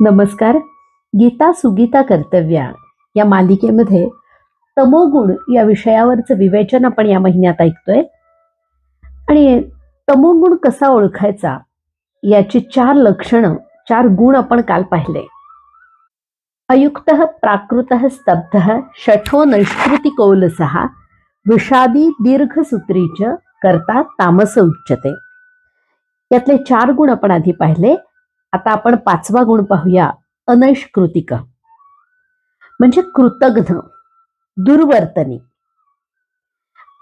नमस्कार. गीता सुगीता कर्तव्या या मालिकेमध्ये तमोगुण या विषयावरचं विवेचन आपण या महिन्यात ऐकतोय. आणि तमोगुण कसा ओळखायचा याची 4 लक्षणं, 4 गुण आपण काल पाहिले. अयुक्तः प्राकृतः स्तब्धः शठो नैष्कृतिकोलसः विषादी दीर्घसूत्रीच करता तामस उच्यते. यातले 4 गुण आपण आधी पाहिले. आता आपण 5वा गुण पाहूया, अनैष्कृतिक म्हणजे कृतघ्न, दुर्वर्तनी.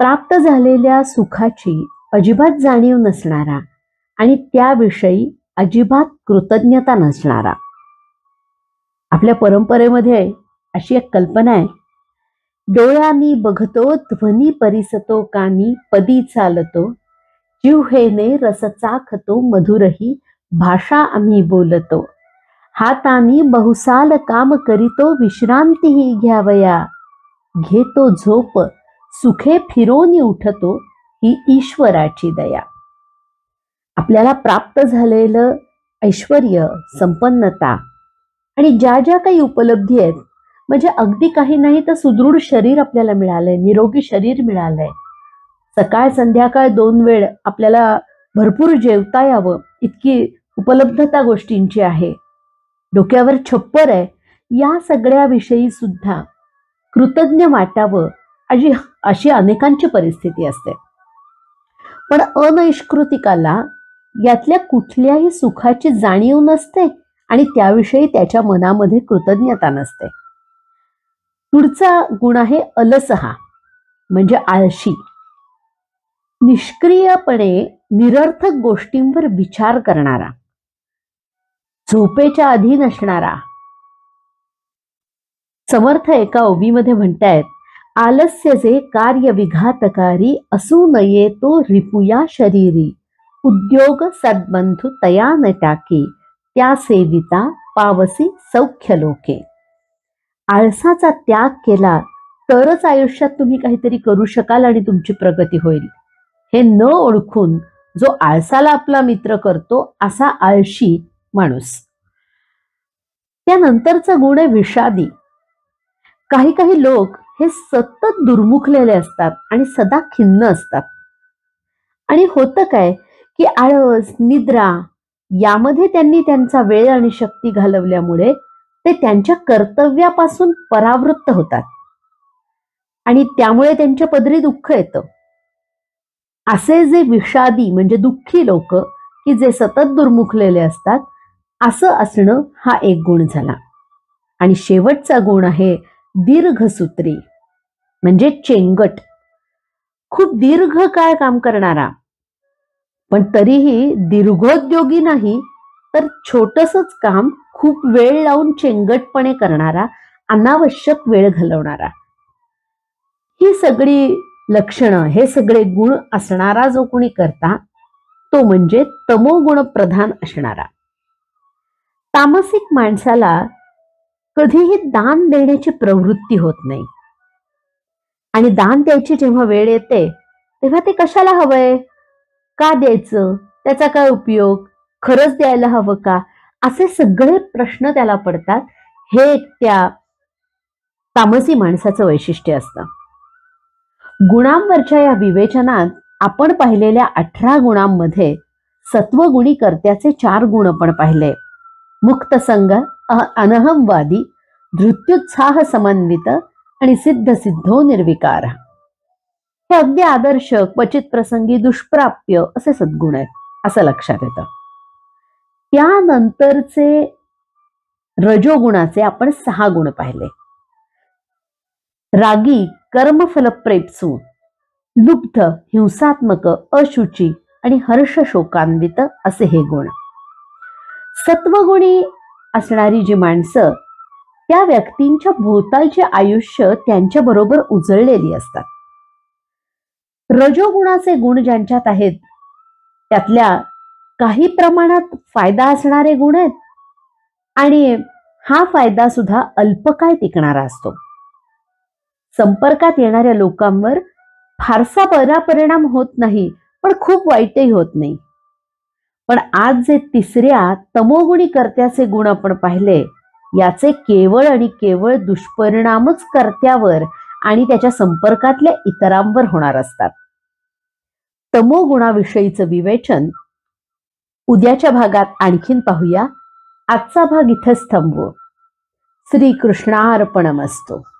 प्राप्त झालेल्या सुखाची अजिबात जाणीव नसणारा आणि त्याविषयी अजिबात कृतज्ञता नसणारा. आपल्या परंपरेमध्ये अशी एक कल्पना आहे, डोळ्यांनी बघतो ध्वनी परिसतो कानी पदी चालतो, जिव्हेने रस चाखतो मधुरही भाषा आम्ही बोलतो, हातानी बहुसाल काम करीतो विश्रांतीही घ्यावया, घेतो झोप सुखे फिरोनी उठतो ही ईश्वराची दया. आपल्याला प्राप्त झालेलं ऐश्वर्य, संपन्नता आणि ज्या ज्या काही उपलब्धी आहेत, म्हणजे अगदी काही नाही तर सुदृढ शरीर आपल्याला मिळालंय, निरोगी शरीर मिळालंय, सकाळ संध्याकाळ 2 वेळ आपल्याला भरपूर जेवता यावं इतकी उपलब्धता गोष्टींची आहे, डोक्यावर छप्पर आहे, या सगळ्या विषयी सुद्धा कृतज्ञ वाटावं अशी अनेकांची परिस्थिती असते. पण अनैष्कृतिकाला यातल्या कुठल्याही सुखाची जाणीव नसते आणि त्याविषयी त्याच्या मनामध्ये कृतज्ञता नसते. पुढचा गुण आहे अलसहा म्हणजे आळशी. निष्क्रियपणे निरर्थक गोष्टींवर विचार करणारा, झोपेच्या अधीन असणारा. समर्थ एका ओवीमध्ये म्हणतायत, आलस्य जे कार्य विघातकारी असू नये तो रिपुया शरीरी, उद्योग सद्बंधू तया न टाकी, त्या सेविता पावसी सौख्य लोके. आळसाचा त्याग केला तरच आयुष्यात तुम्ही काहीतरी करू शकाल आणि तुमची प्रगती होईल, हे न ओळखून जो आळसाला आपला मित्र करतो असा आळशी माणूस. त्यानंतरचा गुण आहे विषादी. काही काही लोक हे सतत दुर्मुखलेले असतात आणि सदा खिन्न असतात. आणि होतं काय की आळस, निद्रा यामध्ये त्यांनी त्यांचा वेळ आणि शक्ती घालवल्यामुळे ते त्यांच्या कर्तव्यापासून परावृत्त होतात आणि त्यामुळे त्यांच्या पदरी दुःख येतं. असे जे विषादी म्हणजे दुःखी लोक की जे सतत दुर्मुखलेले असतात, असं असणं हा एक गुण झाला. आणि शेवटचा गुण आहे दीर्घसूत्री म्हणजे चेंगट. खूप दीर्घ काळ काम करणारा, पण तरीही दीर्घोद्योगी नाही तर छोटसच काम खूप वेळ लावून चेंगटपणे करणारा, अनावश्यक वेळ घालवणारा. ही सगळी लक्षणं, हे सगळे गुण असणारा जो कोणी करता तो म्हणजे तमोगुण प्रधान असणारा. तामसिक माणसाला कधीही दान देण्याची प्रवृत्ती होत नाही. आणि दान द्यायची जेव्हा वेळ येते तेव्हा ते कशाला हवंय, का द्यायचं, त्याचा काय उपयोग, खरंच द्यायला हवं का, असे सगळे प्रश्न त्याला पडतात. हे त्या तामसी माणसाचं वैशिष्ट्य असतं. गुणांवरच्या या विवेचनात आपण पाहिलेल्या 18 गुणांमध्ये सत्वगुणी कर्त्याचे 4 गुण आपण पाहिले. मुक्तसंग, अनहमवादी, धृत्युत्साह समन्वित आणि सिद्ध सिद्धो निर्विकार. हे अगदी आदर्श, क्वचित प्रसंगी दुष्प्राप्य असे सद्गुण आहेत असं लक्षात येतं. त्यानंतरचे रजोगुणाचे आपण 6 गुण पाहिले. रागी, कर्मफलप्रेप्सू, लुब्ध, हिंसात्मक, अशुची आणि हर्ष शोकान्वित असे हे गुण. सत्वगुणी असणारी जी माणसं, त्या व्यक्तींच्या भोवतालचे आयुष्य त्यांच्या बरोबर उजळलेली असतात. रजोगुणाचे गुण ज्यांच्यात आहेत त्यातल्या काही प्रमाणात फायदा असणारे गुण आहेत आणि हा फायदा सुद्धा अल्पकाळ टिकणारा असतो. संपर्कात येणाऱ्या लोकांवर फारसा बरा परिणाम होत नाही, पण खूप वाईटही होत नाही. पण आज जे तिसऱ्या तमोगुणी कर्त्याचे गुण आपण पाहिले, याचे केवळ आणि केवळ दुष्परिणामच कर्त्यावर आणि त्याच्या संपर्कातल्या इतरांवर होणार असतात. तमोगुणाविषयीचं विवेचन उद्याच्या भागात आणखीन पाहूया. आजचा भाग इथेच थांबवू. श्रीकृष्णार्पणमस्तु.